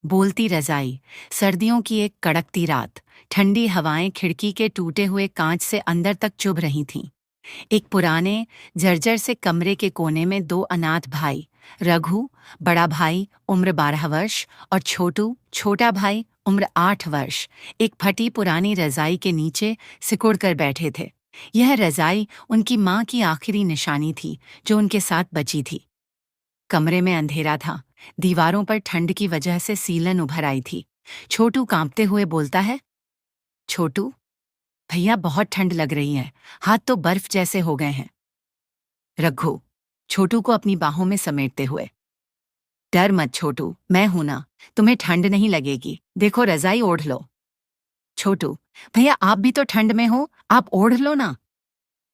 बोलती रजाई, सर्दियों की एक कड़कती रात। ठंडी हवाएं खिड़की के टूटे हुए कांच से अंदर तक चुभ रही थीं। एक पुराने जर्जर से कमरे के कोने में दो अनाथ भाई, रघु बड़ा भाई उम्र 12 वर्ष और छोटू छोटा भाई उम्र 8 वर्ष, एक फटी पुरानी रजाई के नीचे सिकुड़ कर बैठे थे। यह रजाई उनकी माँ की आखिरी निशानी थी जो उनके साथ बची थी। कमरे में अंधेरा था। दीवारों पर ठंड की वजह से सीलन उभर आई थी। छोटू कांपते हुए बोलता है, छोटू भैया बहुत ठंड लग रही है, हाथ तो बर्फ जैसे हो गए हैं। रघु छोटू को अपनी बाहों में समेटते हुए, डर मत छोटू, मैं हूं ना, तुम्हें ठंड नहीं लगेगी, देखो रजाई ओढ़ लो। छोटू भैया आप भी तो ठंड में हो, आप ओढ़ लो ना।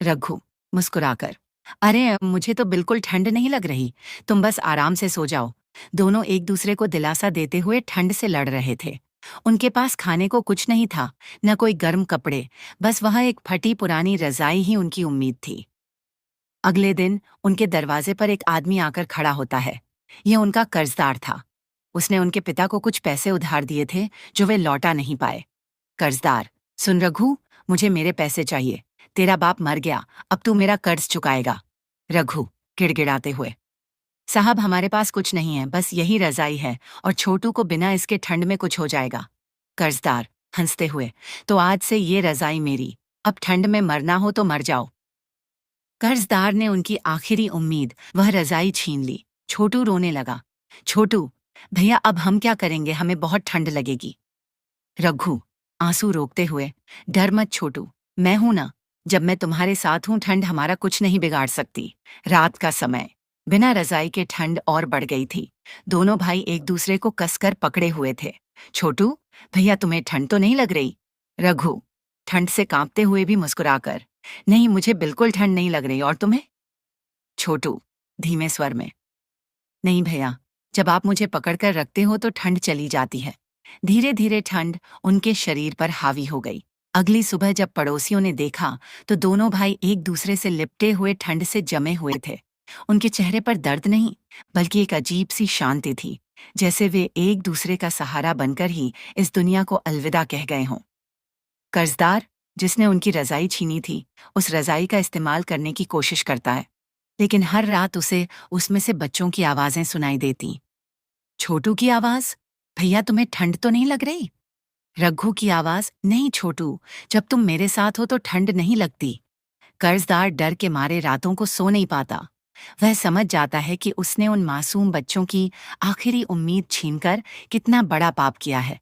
रघु मुस्कुराकर, अरे मुझे तो बिल्कुल ठंड नहीं लग रही, तुम बस आराम से सो जाओ। दोनों एक दूसरे को दिलासा देते हुए ठंड से लड़ रहे थे। उनके पास खाने को कुछ नहीं था, न कोई गर्म कपड़े, बस वह एक फटी पुरानी रजाई ही उनकी उम्मीद थी। अगले दिन उनके दरवाजे पर एक आदमी आकर खड़ा होता है। यह उनका कर्जदार था। उसने उनके पिता को कुछ पैसे उधार दिए थे जो वे लौटा नहीं पाए। कर्जदार, सुन रघु, मुझे मेरे पैसे चाहिए। तेरा बाप मर गया, अब तू मेरा कर्ज चुकाएगा। रघु गिड़गिड़ाते हुए, साहब हमारे पास कुछ नहीं है, बस यही रजाई है और छोटू को बिना इसके ठंड में कुछ हो जाएगा। कर्जदार हंसते हुए, तो आज से ये रजाई मेरी, अब ठंड में मरना हो तो मर जाओ। कर्जदार ने उनकी आखिरी उम्मीद, वह रजाई छीन ली। छोटू रोने लगा, छोटू भैया अब हम क्या करेंगे, हमें बहुत ठंड लगेगी। रघु आंसू रोकते हुए, डर मत छोटू, मैं हूं ना, जब मैं तुम्हारे साथ हूं ठंड हमारा कुछ नहीं बिगाड़ सकती। रात का समय, बिना रजाई के ठंड और बढ़ गई थी। दोनों भाई एक दूसरे को कसकर पकड़े हुए थे। छोटू भैया तुम्हें ठंड तो नहीं लग रही। रघु ठंड से कांपते हुए भी मुस्कुराकर, नहीं मुझे बिल्कुल ठंड नहीं लग रही, और तुम्हें। छोटू धीमे स्वर में, नहीं भैया, जब आप मुझे पकड़कर रखते हो तो ठंड चली जाती है। धीरे धीरे ठंड उनके शरीर पर हावी हो गई। अगली सुबह जब पड़ोसियों ने देखा तो दोनों भाई एक दूसरे से लिपटे हुए ठंड से जमे हुए थे। उनके चेहरे पर दर्द नहीं, बल्कि एक अजीब सी शांति थी, जैसे वे एक दूसरे का सहारा बनकर ही इस दुनिया को अलविदा कह गए हों। कर्जदार, जिसने उनकी रजाई छीनी थी, उस रजाई का इस्तेमाल करने की कोशिश करता है, लेकिन हर रात उसे उसमें से बच्चों की आवाजें सुनाई देती। छोटू की आवाज, भैया तुम्हें ठंड तो नहीं लग रही। रघु की आवाज, नहीं छोटू, जब तुम मेरे साथ हो तो ठंड नहीं लगती। कर्जदार डर के मारे रातों को सो नहीं पाता। वह समझ जाता है कि उसने उन मासूम बच्चों की आखिरी उम्मीद छीनकर कितना बड़ा पाप किया है।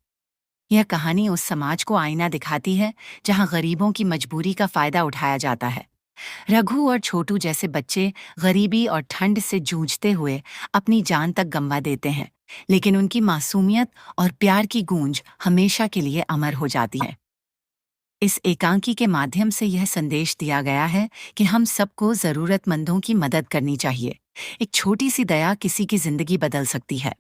यह कहानी उस समाज को आईना दिखाती है जहां गरीबों की मजबूरी का फायदा उठाया जाता है। रघु और छोटू जैसे बच्चे गरीबी और ठंड से जूझते हुए अपनी जान तक गंवा देते हैं, लेकिन उनकी मासूमियत और प्यार की गूंज हमेशा के लिए अमर हो जाती है। इस एकांकी के माध्यम से यह संदेश दिया गया है कि हम सबको जरूरतमंदों की मदद करनी चाहिए। एक छोटी सी दया किसी की जिंदगी बदल सकती है।